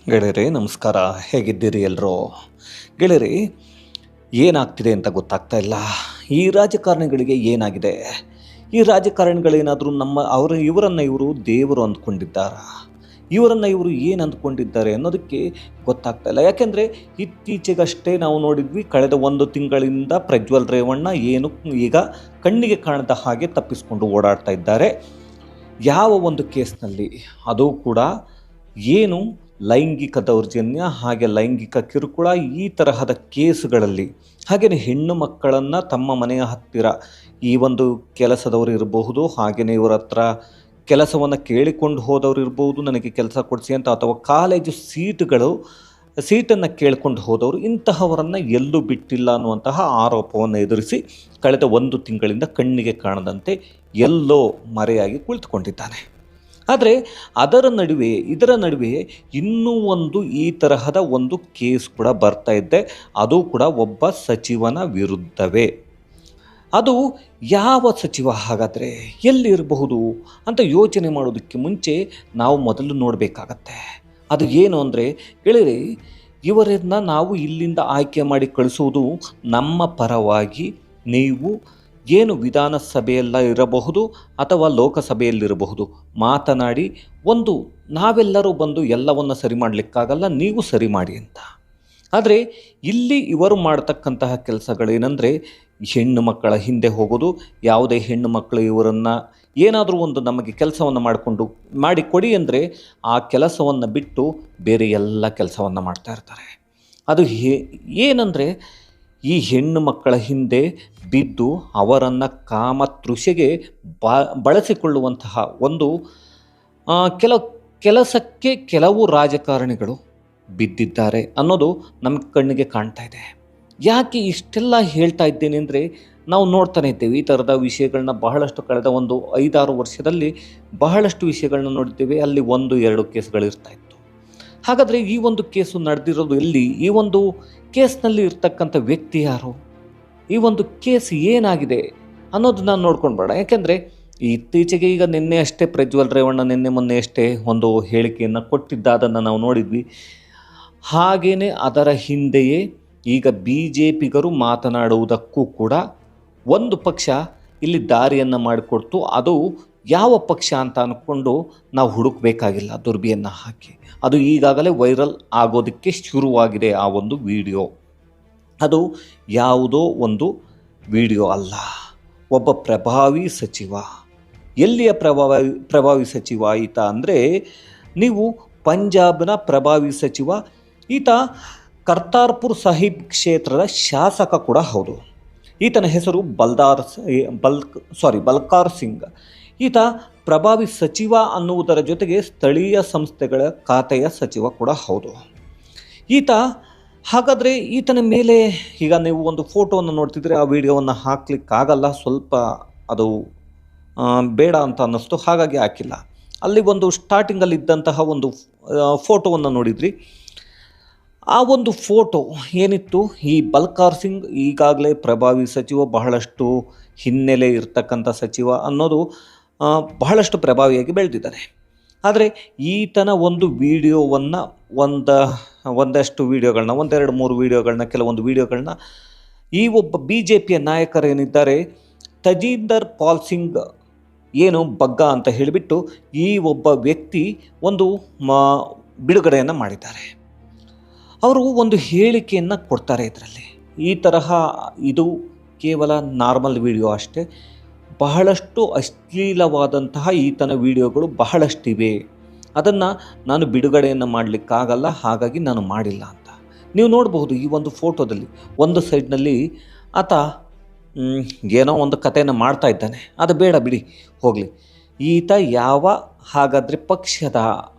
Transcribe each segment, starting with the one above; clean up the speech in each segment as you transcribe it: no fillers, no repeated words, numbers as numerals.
ಗೆಳೆಯರೇ ನಮಸ್ಕಾರ. ಹೇಗಿದ್ದೀರಿ ಎಲ್ಲರೂ? ಗೆಳೆಯರೇ, ಏನಾಗ್ತಿದೆ ಅಂತ ಗೊತ್ತಾಗ್ತಾ ಇಲ್ಲ. ಈ ರಾಜಕಾರಣಿಗಳಿಗೆ ಏನಾಗಿದೆ? ಈ ರಾಜಕಾರಣಿಗಳೇನಾದರೂ ಇವರನ್ನು ಇವರು ದೇವರು ಅಂದ್ಕೊಂಡಿದ್ದಾರಾ? ಇವರನ್ನು ಇವರು ಏನು ಅಂದ್ಕೊಂಡಿದ್ದಾರೆ ಅನ್ನೋದಕ್ಕೆ ಗೊತ್ತಾಗ್ತಾ ಇಲ್ಲ. ಯಾಕೆಂದರೆ ಇತ್ತೀಚೆಗಷ್ಟೇ ನಾವು ನೋಡಿದ್ವಿ, ಕಳೆದ ಒಂದು ತಿಂಗಳಿಂದ ಪ್ರಜ್ವಲ್ ರೇವಣ್ಣ ಏನು ಈಗ ಕಣ್ಣಿಗೆ ಕಾಣದ ಹಾಗೆ ತಪ್ಪಿಸ್ಕೊಂಡು ಓಡಾಡ್ತಾ ಇದ್ದಾರೆ. ಯಾವ ಒಂದು ಕೇಸ್ನಲ್ಲಿ, ಅದು ಕೂಡ ಏನು ಲೈಂಗಿಕ ದೌರ್ಜನ್ಯ, ಹಾಗೆ ಲೈಂಗಿಕ ಕಿರುಕುಳ, ಈ ತರಹದ ಕೇಸುಗಳಲ್ಲಿ, ಹಾಗೆಯೇ ಹೆಣ್ಣು ಮಕ್ಕಳನ್ನು ತಮ್ಮ ಮನೆಯ ಹತ್ತಿರ ಈ ಒಂದು ಕೆಲಸದವರು ಇರಬಹುದು, ಹಾಗೆಯೇ ಇವರ ಹತ್ರ ಕೆಲಸವನ್ನು ಕೇಳಿಕೊಂಡು ಹೋದವರು ಇರ್ಬೋದು, ನನಗೆ ಕೆಲಸ ಕೊಡಿಸಿ ಅಂತ, ಅಥವಾ ಕಾಲೇಜು ಸೀಟನ್ನು ಕೇಳ್ಕೊಂಡು ಹೋದವರು, ಇಂತಹವರನ್ನು ಎಲ್ಲೂ ಬಿಟ್ಟಿಲ್ಲ ಅನ್ನುವಂತಹ ಆರೋಪವನ್ನು ಎದುರಿಸಿ ಕಳೆದ ಒಂದು ತಿಂಗಳಿಂದ ಕಣ್ಣಿಗೆ ಕಾಣದಂತೆ ಎಲ್ಲೋ ಮರೆಯಾಗಿ ಕುಳಿತುಕೊಂಡಿದ್ದಾನೆ. ಆದರೆ ಇದರ ನಡುವೆ ಇನ್ನೂ ಒಂದು ಈ ತರಹದ ಒಂದು ಕೇಸ್ ಕೂಡ ಬರ್ತಾ ಇದೆ. ಅದು ಕೂಡ ಒಬ್ಬ ಸಚಿವನ ವಿರುದ್ಧವೇ. ಅದು ಯಾವ ಸಚಿವ ಹಾಗಾದರೆ, ಎಲ್ಲಿರಬಹುದು ಅಂತ ಯೋಚನೆ ಮಾಡೋದಕ್ಕೆ ಮುಂಚೆ ನಾವು ಮೊದಲು ನೋಡಬೇಕಾಗತ್ತೆ. ಅದು ಏನು ಅಂದರೆ ಗೆಳೆಯರೇ, ಇವರನ್ನು ನಾವು ಇಲ್ಲಿಂದ ಆಯ್ಕೆ ಮಾಡಿ ಕಳಿಸುವುದು ನಮ್ಮ ಪರವಾಗಿ. ನೀವು ಏನು ವಿಧಾನಸಭೆಯಲ್ಲ ಇರಬಹುದು ಅಥವಾ ಲೋಕಸಭೆಯಲ್ಲಿರಬಹುದು, ಮಾತನಾಡಿ ನಾವೆಲ್ಲರೂ ಬಂದು ಎಲ್ಲವನ್ನು ಸರಿ ಮಾಡಲಿಕ್ಕಾಗಲ್ಲ, ನೀವು ಸರಿ ಮಾಡಿ ಅಂತ. ಆದರೆ ಇಲ್ಲಿ ಇವರು ಮಾಡ್ತಕ್ಕಂತಹ ಕೆಲಸಗಳೇನೆಂದರೆ, ಹೆಣ್ಣು ಮಕ್ಕಳ ಹಿಂದೆ ಹೋಗೋದು. ಯಾವುದೇ ಹೆಣ್ಣು ಮಕ್ಕಳು ಇವರನ್ನು ಏನಾದರೂ ಒಂದು ನಮಗೆ ಕೆಲಸವನ್ನು ಮಾಡಿಕೊಡಿ ಅಂದರೆ ಆ ಕೆಲಸವನ್ನು ಬಿಟ್ಟು ಬೇರೆ ಎಲ್ಲ ಕೆಲಸವನ್ನು ಮಾಡ್ತಾ ಇರ್ತಾರೆ. ಅದು ಏನಂದರೆ, ಈ ಹೆಣ್ಣು ಮಕ್ಕಳ ಹಿಂದೆ ಬಿದ್ದು ಅವರನ್ನು ಕಾಮತೃಷೆಗೆ ಬಳಸಿಕೊಳ್ಳುವಂತಹ ಒಂದು ಕೆಲಸಕ್ಕೆ ಕೆಲವು ರಾಜಕಾರಣಿಗಳು ಬಿದ್ದಿದ್ದಾರೆ ಅನ್ನೋದು ನಮ್ಮ ಕಣ್ಣಿಗೆ ಕಾಣ್ತಾ ಇದೆ. ಯಾಕೆ ಇಷ್ಟೆಲ್ಲ ಹೇಳ್ತಾ ಇದ್ದೇನೆ ಅಂದರೆ, ನಾವು ನೋಡ್ತಾನೆ ಇದ್ದೇವೆ ಈ ಥರದ ವಿಷಯಗಳನ್ನ ಬಹಳಷ್ಟು. ಕಳೆದ ಒಂದು 5-6 ವರ್ಷದಲ್ಲಿ ಬಹಳಷ್ಟು ವಿಷಯಗಳನ್ನ ನೋಡಿದ್ದೇವೆ. ಅಲ್ಲಿ 1-2 ಕೇಸ್ಗಳಿರ್ತಾ ಇತ್ತು. ಹಾಗಾದರೆ ಈ ಒಂದು ಕೇಸು ನಡೆದಿರೋದು ಎಲ್ಲಿ? ಈ ಒಂದು ಕೇಸ್ನಲ್ಲಿ ಇರ್ತಕ್ಕಂಥ ವ್ಯಕ್ತಿ ಯಾರು? ಈ ಒಂದು ಕೇಸ್ ಏನಾಗಿದೆ ಅನ್ನೋದನ್ನ ನೋಡ್ಕೊಂಡು ಬೇಡ. ಯಾಕೆಂದರೆ ಇತ್ತೀಚೆಗೆ ಈಗ ನಿನ್ನೆ ಅಷ್ಟೇ ಪ್ರಜ್ವಲ್ ರೇವಣ್ಣ ಮೊನ್ನೆ ಅಷ್ಟೇ ಒಂದು ಹೇಳಿಕೆಯನ್ನು ಕೊಟ್ಟಿದ್ದನ್ನು ನಾವು ನೋಡಿದ್ವಿ. ಹಾಗೆಯೇ ಅದರ ಹಿಂದೆಯೇ ಈಗ BJPಗರು ಮಾತನಾಡುವುದಕ್ಕೂ ಕೂಡ ಒಂದು ಪಕ್ಷ ಇಲ್ಲಿ ದಾರಿಯನ್ನು ಮಾಡಿಕೊಡ್ತು. ಅದು ಯಾವ ಪಕ್ಷ ಅಂತ ಅಂದ್ಕೊಂಡು ನಾವು ಹುಡುಕಬೇಕಾಗಿಲ್ಲ, ದುರ್ಬಿಯನ್ನು ಹಾಕಿ. ಅದು ಈಗಾಗಲೇ ವೈರಲ್ ಆಗೋದಕ್ಕೆ ಶುರುವಾಗಿದೆ. ಆ ಒಂದು ವಿಡಿಯೋ ಅದು ಯಾವುದೋ ಒಂದು ವಿಡಿಯೋ ಅಲ್ಲ, ಒಬ್ಬ ಪ್ರಭಾವಿ ಸಚಿವ. ಎಲ್ಲಿಯ ಪ್ರಭಾವಿ ಸಚಿವ ಈತ ಅಂದರೆ, ನೀವು ಪಂಜಾಬ್ನ ಪ್ರಭಾವಿ ಸಚಿವ. ಈತ ಕರ್ತಾರ್ಪುರ್ ಸಾಹಿಬ್ ಕ್ಷೇತ್ರದ ಶಾಸಕ ಕೂಡ ಹೌದು. ಈತನ ಹೆಸರು ಬಲ್ಕಾರ್ ಸಿಂಗ್. ಈತ ಪ್ರಭಾವಿ ಸಚಿವ ಅನ್ನುವುದರ ಜೊತೆಗೆ ಸ್ಥಳೀಯ ಸಂಸ್ಥೆಗಳ ಖಾತೆಯ ಸಚಿವ ಕೂಡ ಹೌದು ಈತ. ಹಾಗಾದರೆ ಈತನ ಮೇಲೆ ಈಗ ನೀವು ಒಂದು ಫೋಟೋವನ್ನು ನೋಡ್ತಿದ್ರೆ, ಆ ವಿಡಿಯೋವನ್ನು ಹಾಕ್ಲಿಕ್ಕಾಗಲ್ಲ, ಸ್ವಲ್ಪ ಅದು ಬೇಡ ಅಂತ ಅನ್ನಿಸ್ತು, ಹಾಗಾಗಿ ಹಾಕಿಲ್ಲ. ಅಲ್ಲಿ ಒಂದು ಸ್ಟಾರ್ಟಿಂಗಲ್ಲಿ ಇದ್ದಂತಹ ಒಂದು ಫೋಟೋವನ್ನು ನೋಡಿದ್ರಿ. ಆ ಒಂದು ಫೋಟೋ ಏನಿತ್ತು, ಈ ಬಲ್ಕಾರ್ ಸಿಂಗ್ ಈಗಾಗಲೇ ಪ್ರಭಾವಿ ಸಚಿವ, ಬಹಳಷ್ಟು ಹಿನ್ನೆಲೆ ಇರ್ತಕ್ಕಂಥ ಸಚಿವ ಅನ್ನೋದು, ಬಹಳಷ್ಟು ಪ್ರಭಾವಿಯಾಗಿ ಬೆಳೆದಿದ್ದಾನೆ. ಆದರೆ ಈತನ ಒಂದು ವಿಡಿಯೋವನ್ನು ಒಂದಷ್ಟು ವೀಡಿಯೋಗಳನ್ನ, 2-3 ವೀಡಿಯೋಗಳನ್ನ, ಕೆಲವೊಂದು ವೀಡಿಯೋಗಳನ್ನ ಈ ಒಬ್ಬ BJPಯ ನಾಯಕರೇನಿದ್ದಾರೆ, ತಜೀಂದರ್ ಪಾಲ್ ಸಿಂಗ್ ಏನು ಬಗ್ಗ ಅಂತ ಹೇಳಿಬಿಟ್ಟು ಈ ಒಬ್ಬ ವ್ಯಕ್ತಿ ಒಂದು ಬಿಡುಗಡೆಯನ್ನು ಮಾಡಿದ್ದಾರೆ. ಅವರು ಒಂದು ಹೇಳಿಕೆಯನ್ನು ಕೊಡ್ತಾರೆ ಇದರಲ್ಲಿ. ಈ ತರಹ ಇದು ಕೇವಲ ನಾರ್ಮಲ್ ವಿಡಿಯೋ ಅಷ್ಟೇ, ಬಹಳಷ್ಟು ಅಶ್ಲೀಲವಾದಂತಹ ಈತನ ವಿಡಿಯೋಗಳು ಬಹಳಷ್ಟಿವೆ, ಅದನ್ನು ನಾನು ಬಿಡುಗಡೆಯನ್ನು ಮಾಡಲಿಕ್ಕಾಗಲ್ಲ, ಹಾಗಾಗಿ ನಾನು ಮಾಡಿಲ್ಲ ಅಂತ ನೀವು ನೋಡಬಹುದು. ಈ ಒಂದು ಫೋಟೋದಲ್ಲಿ ಒಂದು ಸೈಡ್ನಲ್ಲಿ ಆತ ಏನೋ ಒಂದು ಕಥೆಯನ್ನು ಮಾಡ್ತಾ ಇದ್ದಾನೆ. ಅದು ಬೇಡ ಬಿಡಿ, ಹೋಗಲಿ. ಈತ ಹಾಗಾದರೆ ಪಕ್ಷದ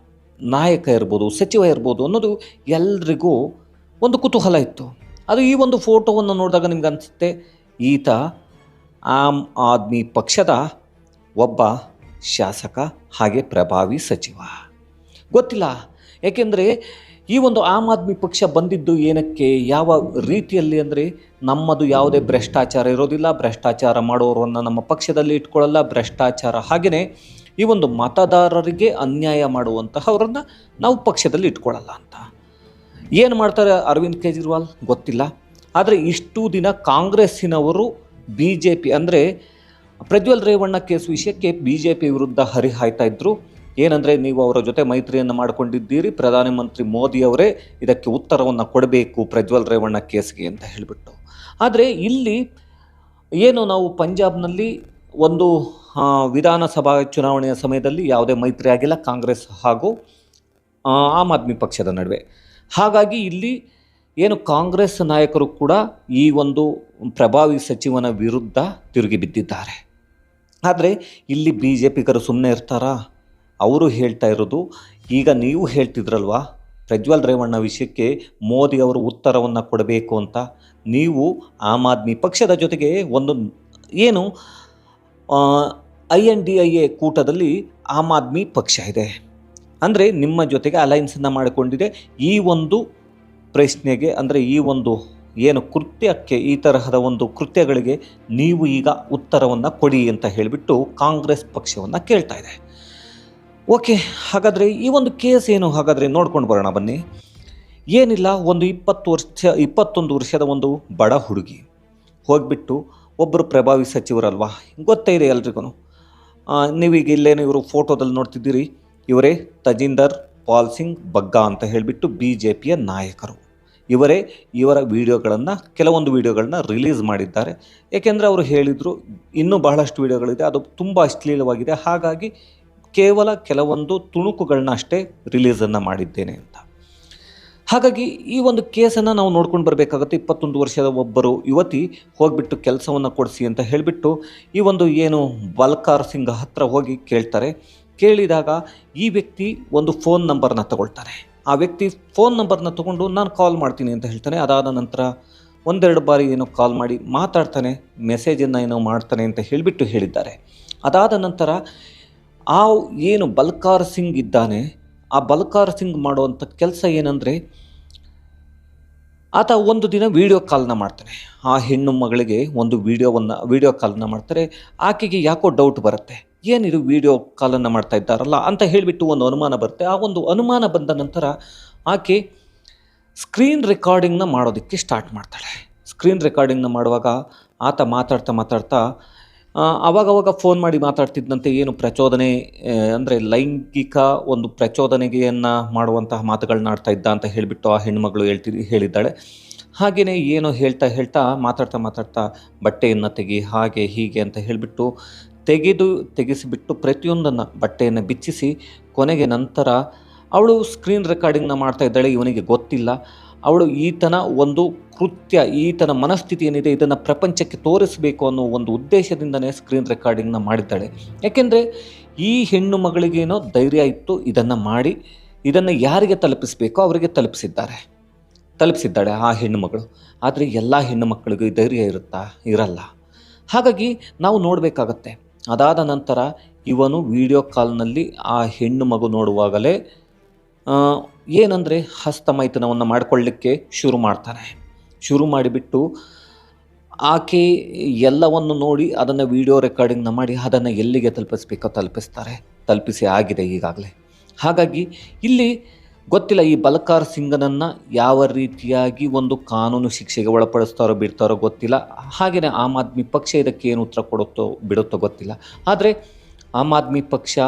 ನಾಯಕ ಇರ್ಬೋದು, ಸಚಿವ ಇರ್ಬೋದು ಅನ್ನೋದು ಎಲ್ರಿಗೂ ಒಂದು ಕುತೂಹಲ ಇತ್ತು. ಅದು ಈ ಒಂದು ಫೋಟೋವನ್ನು ನೋಡಿದಾಗ ನಿಮ್ಗೆ ಅನಿಸುತ್ತೆ, ಈತ ಆಮ್ ಆದ್ಮಿ ಪಕ್ಷದ ಒಬ್ಬ ಶಾಸಕ, ಹಾಗೆ ಪ್ರಭಾವಿ ಸಚಿವ. ಗೊತ್ತಿಲ್ಲ, ಏಕೆಂದರೆ ಈ ಒಂದು ಆಮ್ ಆದ್ಮಿ ಪಕ್ಷ ಬಂದಿದ್ದು ಏನಕ್ಕೆ, ಯಾವ ರೀತಿಯಲ್ಲಿ ಅಂದರೆ, ನಮ್ಮದು ಯಾವುದೇ ಭ್ರಷ್ಟಾಚಾರ ಇರೋದಿಲ್ಲ, ಭ್ರಷ್ಟಾಚಾರ ಮಾಡೋರನ್ನು ನಮ್ಮ ಪಕ್ಷದಲ್ಲಿ ಇಟ್ಕೊಳ್ಳಲ್ಲ, ಭ್ರಷ್ಟಾಚಾರ ಹಾಗೆಯೇ ಈ ಒಂದು ಮತದಾರರಿಗೆ ಅನ್ಯಾಯ ಮಾಡುವಂತಹವರನ್ನು ನಾವು ಪಕ್ಷದಲ್ಲಿ ಇಟ್ಕೊಳ್ಳಲ್ಲ ಅಂತ. ಏನು ಮಾಡ್ತಾರೆ ಅರವಿಂದ್ ಕೇಜ್ರಿವಾಲ್ ಗೊತ್ತಿಲ್ಲ. ಆದರೆ ಇಷ್ಟು ದಿನ ಕಾಂಗ್ರೆಸ್ಸಿನವರು BJP ಅಂದರೆ ಪ್ರಜ್ವಲ್ ರೇವಣ್ಣ ಕೇಸ್ ವಿಷಯಕ್ಕೆ BJP ವಿರುದ್ಧ ಹರಿಹಾಯ್ತಾ ಇದ್ದರು. ಏನಂದರೆ, ನೀವು ಅವರ ಜೊತೆ ಮೈತ್ರಿಯನ್ನು ಮಾಡಿಕೊಂಡಿದ್ದೀರಿ, ಪ್ರಧಾನಮಂತ್ರಿ ಮೋದಿ ಅವರೇ ಇದಕ್ಕೆ ಉತ್ತರವನ್ನು ಕೊಡಬೇಕು ಪ್ರಜ್ವಲ್ ರೇವಣ್ಣ ಕೇಸ್ಗೆ ಅಂತ ಹೇಳಿಬಿಟ್ಟು. ಆದರೆ ಇಲ್ಲಿ ಏನು ನಾವು ಪಂಜಾಬ್ನಲ್ಲಿ ಒಂದು ವಿಧಾನಸಭಾ ಚುನಾವಣೆಯ ಸಮಯದಲ್ಲಿ ಯಾವುದೇ ಮೈತ್ರಿ ಆಗಿಲ್ಲ ಕಾಂಗ್ರೆಸ್ ಹಾಗೂ ಆಮ್ ಆದ್ಮಿ ಪಕ್ಷದ ನಡುವೆ. ಹಾಗಾಗಿ ಇಲ್ಲಿ ಏನು ಕಾಂಗ್ರೆಸ್ ನಾಯಕರು ಕೂಡ ಈ ಒಂದು ಪ್ರಭಾವಿ ಸಚಿವನ ವಿರುದ್ಧ ತಿರುಗಿ ಬಿದ್ದಿದ್ದಾರೆ. ಆದರೆ ಇಲ್ಲಿ BJPಗರು ಸುಮ್ಮನೆ ಇರ್ತಾರಾ? ಅವರು ಹೇಳ್ತಾ ಇರೋದು, ಈಗ ನೀವು ಹೇಳ್ತಿದ್ರಲ್ವಾ ಪ್ರಜ್ವಲ್ ರೇವಣ್ಣ ವಿಷಯಕ್ಕೆ ಮೋದಿ ಅವರು ಉತ್ತರವನ್ನು ಕೊಡಬೇಕು ಅಂತ. ನೀವು ಆಮ್ ಆದ್ಮಿ ಪಕ್ಷದ ಜೊತೆಗೆ ಒಂದು ಏನು INDIA ಕೂಟದಲ್ಲಿ ಆಮ್ ಆದ್ಮಿ ಪಕ್ಷ ಇದೆ, ಅಂದರೆ ನಿಮ್ಮ ಜೊತೆಗೆ ಅಲೈನ್ಸನ್ನು ಮಾಡಿಕೊಂಡಿದೆ. ಈ ಒಂದು ಪ್ರಶ್ನೆಗೆ ಅಂದರೆ ಈ ಒಂದು ಏನು ಕೃತ್ಯಕ್ಕೆ, ಈ ತರಹದ ಒಂದು ಕೃತ್ಯಗಳಿಗೆ ನೀವು ಈಗ ಉತ್ತರವನ್ನು ಕೊಡಿ ಅಂತ ಹೇಳಿಬಿಟ್ಟು ಕಾಂಗ್ರೆಸ್ ಪಕ್ಷವನ್ನು ಕೇಳ್ತಾ ಇದೆ. ಓಕೆ, ಹಾಗಾದರೆ ಈ ಒಂದು ಕೇಸ್ ಏನು ಹಾಗಾದರೆ ನೋಡ್ಕೊಂಡು ಬರೋಣ ಬನ್ನಿ. ಏನಿಲ್ಲ, ಒಂದು 21 ವರ್ಷದ ಒಂದು ಬಡ ಹುಡುಗಿ ಹೋಗಿಬಿಟ್ಟು ಒಬ್ಬರು ಪ್ರಭಾವಿ ಸಚಿವರಲ್ವಾ, ಗೊತ್ತೇ ಇದೆ ಎಲ್ರಿಗೂ. ನೀವೀಗ ಇಲ್ಲೇನು ಇವರು ಫೋಟೋದಲ್ಲಿ ನೋಡ್ತಿದ್ದೀರಿ, ಇವರೇ ತಜಿಂದರ್ ಪಾಲ್ ಸಿಂಗ್ ಬಗ್ಗಾ ಅಂತ ಹೇಳಿಬಿಟ್ಟು BJPಯ ನಾಯಕರು. ಇವರ ಕೆಲವೊಂದು ವಿಡಿಯೋಗಳನ್ನ ರಿಲೀಸ್ ಮಾಡಿದ್ದಾರೆ. ಏಕೆಂದರೆ ಅವರು ಹೇಳಿದರು ಇನ್ನೂ ಬಹಳಷ್ಟು ವಿಡಿಯೋಗಳಿದೆ, ಅದು ತುಂಬ ಅಶ್ಲೀಲವಾಗಿದೆ, ಹಾಗಾಗಿ ಕೇವಲ ಕೆಲವೊಂದು ತುಣುಕುಗಳನ್ನ ಅಷ್ಟೇ ರಿಲೀಸನ್ನು ಮಾಡಿದ್ದೇನೆ ಅಂತ. ಹಾಗಾಗಿ ಈ ಒಂದು ಕೇಸನ್ನು ನಾವು ನೋಡ್ಕೊಂಡು ಬರಬೇಕಾಗುತ್ತೆ. 21 ವರ್ಷದ ಒಬ್ಬರು ಯುವತಿ ಹೋಗಿಬಿಟ್ಟು ಕೆಲಸವನ್ನು ಕೊಡಿಸಿ ಅಂತ ಹೇಳಿಬಿಟ್ಟು ಈ ಒಂದು ಏನು ಬಲ್ಕಾರ್ ಸಿಂಗ್ ಹತ್ರ ಹೋಗಿ ಕೇಳ್ತಾರೆ. ಕೇಳಿದಾಗ ಈ ವ್ಯಕ್ತಿ ಒಂದು ಫೋನ್ ನಂಬರ್ನ ತಗೊಳ್ತಾನೆ. ಆ ವ್ಯಕ್ತಿ ಫೋನ್ ನಂಬರ್ನ ತೊಗೊಂಡು ನಾನು ಕಾಲ್ ಮಾಡ್ತೀನಿ ಅಂತ ಹೇಳ್ತಾನೆ. ಅದಾದ ನಂತರ ಒಂದೆರಡು ಬಾರಿ ಏನೋ ಕಾಲ್ ಮಾಡಿ ಮಾತಾಡ್ತಾನೆ, ಮೆಸೇಜನ್ನು ಏನೋ ಮಾಡ್ತಾನೆ ಅಂತ ಹೇಳಿದ್ದಾರೆ. ಅದಾದ ನಂತರ ಆ ಏನು ಬಲ್ಕಾರ್ ಸಿಂಗ್ ಇದ್ದಾನೆ, ಆ ಬಲ್ಕಾರ್ ಸಿಂಗ್ ಮಾಡುವಂಥ ಕೆಲಸ ಏನಂದರೆ, ಆತ ಒಂದು ದಿನ ವಿಡಿಯೋ ಕಾಲ್ನ ಮಾಡ್ತಾನೆ. ಆ ಹೆಣ್ಣು ಮಗಳಿಗೆ ಒಂದು ವಿಡಿಯೋ ಕಾಲ್ನ ಮಾಡ್ತಾರೆ. ಆಕೆಗೆ ಯಾಕೋ ಡೌಟ್ ಬರುತ್ತೆ, ಏನಿದು ವಿಡಿಯೋ ಕಾಲನ್ನು ಮಾಡ್ತಾ ಇದ್ದಾರಲ್ಲ ಅಂತ ಹೇಳಿಬಿಟ್ಟು ಒಂದು ಅನುಮಾನ ಬರುತ್ತೆ. ಆ ಒಂದು ಅನುಮಾನ ಬಂದ ನಂತರ ಆಕೆ ಸ್ಕ್ರೀನ್ ರೆಕಾರ್ಡಿಂಗ್ನ ಮಾಡೋದಕ್ಕೆ ಸ್ಟಾರ್ಟ್ ಮಾಡ್ತಾಳೆ. ಸ್ಕ್ರೀನ್ ರೆಕಾರ್ಡಿಂಗ್ನ ಮಾಡುವಾಗ ಆತ ಮಾತಾಡ್ತಾ ಆವಾಗವಾಗ ಫೋನ್ ಮಾಡಿ ಮಾತಾಡ್ತಿದ್ದಂತೆ ಏನು ಪ್ರಚೋದನೆ ಅಂದರೆ ಲೈಂಗಿಕ ಒಂದು ಪ್ರಚೋದನೆಯನ್ನು ಮಾಡುವಂತಹ ಮಾತುಗಳನ್ನ ಆಡ್ತಾ ಇದ್ದ ಅಂತ ಹೇಳಿಬಿಟ್ಟು ಆ ಹೆಣ್ಣುಮಗಳು ಹೇಳಿದ್ದಾಳೆ. ಹಾಗೆಯೇ ಏನೋ ಹೇಳ್ತಾ ಮಾತಾಡ್ತಾ ಬಟ್ಟೆಯನ್ನು ತೆಗಿ ಹಾಗೆ ಹೀಗೆ ಅಂತ ಹೇಳಿಬಿಟ್ಟು ತೆಗೆಸಿಬಿಟ್ಟು ಪ್ರತಿಯೊಂದನ್ನು ಬಟ್ಟೆಯನ್ನು ಬಿಚ್ಚಿಸಿ ಕೊನೆಗೆ ನಂತರ ಅವಳು ಸ್ಕ್ರೀನ್ ರೆಕಾರ್ಡಿಂಗ್ನ ಮಾಡ್ತಾ ಇದ್ದಾಳೆ. ಇವನಿಗೆ ಗೊತ್ತಿಲ್ಲ. ಅವಳು ಈತನ ಒಂದು ಕೃತ್ಯ, ಈತನ ಮನಸ್ಥಿತಿ ಏನಿದೆ ಇದನ್ನು ಪ್ರಪಂಚಕ್ಕೆ ತೋರಿಸಬೇಕು ಅನ್ನೋ ಒಂದು ಉದ್ದೇಶದಿಂದನೇ ಸ್ಕ್ರೀನ್ ರೆಕಾರ್ಡಿಂಗ್ನ ಮಾಡಿದ್ದಾಳೆ. ಯಾಕೆಂದರೆ ಈ ಹೆಣ್ಣು ಮಗಳಿಗೇನೋ ಧೈರ್ಯ ಇತ್ತು, ಇದನ್ನು ಮಾಡಿ ಇದನ್ನು ಯಾರಿಗೆ ತಲುಪಿಸಬೇಕೋ ಅವರಿಗೆ ತಲುಪಿಸಿದ್ದಾಳೆ ಆ ಹೆಣ್ಣು ಮಗಳು. ಆದರೆ ಎಲ್ಲ ಹೆಣ್ಣು ಮಕ್ಕಳಿಗೂ ಧೈರ್ಯ ಇರಲ್ಲ. ಹಾಗಾಗಿ ನಾವು ನೋಡಬೇಕಾಗತ್ತೆ. ಅದಾದ ನಂತರ ಇವನು ವಿಡಿಯೋ ಕಾಲ್ನಲ್ಲಿ ಆ ಹೆಣ್ಣು ಮಗು ನೋಡುವಾಗಲೇ ಏನಂದರೆ ಹಸ್ತಮೈಥುನವನ್ನು ಮಾಡಿಕೊಳ್ಳಿಕ್ಕೆ ಶುರು ಮಾಡಿಬಿಟ್ಟು ಆಕೆ ಎಲ್ಲವನ್ನು ನೋಡಿ ಅದನ್ನು ವಿಡಿಯೋ ರೆಕಾರ್ಡಿಂಗ್ನ ಮಾಡಿ ಅದನ್ನು ಎಲ್ಲಿಗೆ ತಲುಪಿಸಬೇಕೋ ತಲುಪಿಸಿ ಆಗಿದೆ ಈಗಾಗಲೇ. ಹಾಗಾಗಿ ಇಲ್ಲಿ ಗೊತ್ತಿಲ್ಲ ಈ ಬಲ್ಕಾರ್ ಸಿಂಗನನ್ನು ಯಾವ ರೀತಿಯಾಗಿ ಒಂದು ಕಾನೂನು ಶಿಕ್ಷೆಗೆ ಒಳಪಡಿಸ್ತಾರೋ ಬಿಡ್ತಾರೋ ಗೊತ್ತಿಲ್ಲ. ಹಾಗೆಯೇ ಆಮ್ ಆದ್ಮಿ ಪಕ್ಷ ಇದಕ್ಕೆ ಏನು ಉತ್ತರ ಬಿಡುತ್ತೋ ಗೊತ್ತಿಲ್ಲ. ಆದರೆ ಆಮ್ ಆದ್ಮಿ ಪಕ್ಷ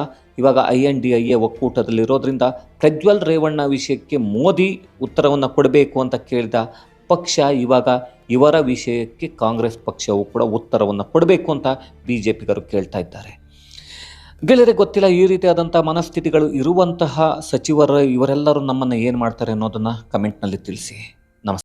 ಇವಾಗ INDIA ಒಕ್ಕೂಟದಲ್ಲಿರೋದ್ರಿಂದ ಪ್ರಜ್ವಲ್ ರೇವಣ್ಣ ವಿಷಯಕ್ಕೆ ಮೋದಿ ಉತ್ತರವನ್ನು ಕೊಡಬೇಕು ಅಂತ ಕೇಳಿದ ಪಕ್ಷ ಇವಾಗ ಇವರ ವಿಷಯಕ್ಕೆ ಕಾಂಗ್ರೆಸ್ ಪಕ್ಷವು ಕೂಡ ಉತ್ತರವನ್ನು ಕೊಡಬೇಕು ಅಂತ BJPಗರು ಕೇಳ್ತಾ ಇದ್ದಾರೆ. ಗೆಳೆಯರೆ, ಗೊತ್ತಿಲ್ಲ ಈ ರೀತಿಯಾದಂಥ ಮನಸ್ಥಿತಿಗಳು ಇರುವಂತಹ ಇವರೆಲ್ಲರೂ ನಮ್ಮನ್ನು ಏನು ಮಾಡ್ತಾರೆ ಅನ್ನೋದನ್ನು ಕಮೆಂಟ್ನಲ್ಲಿ ತಿಳಿಸಿ.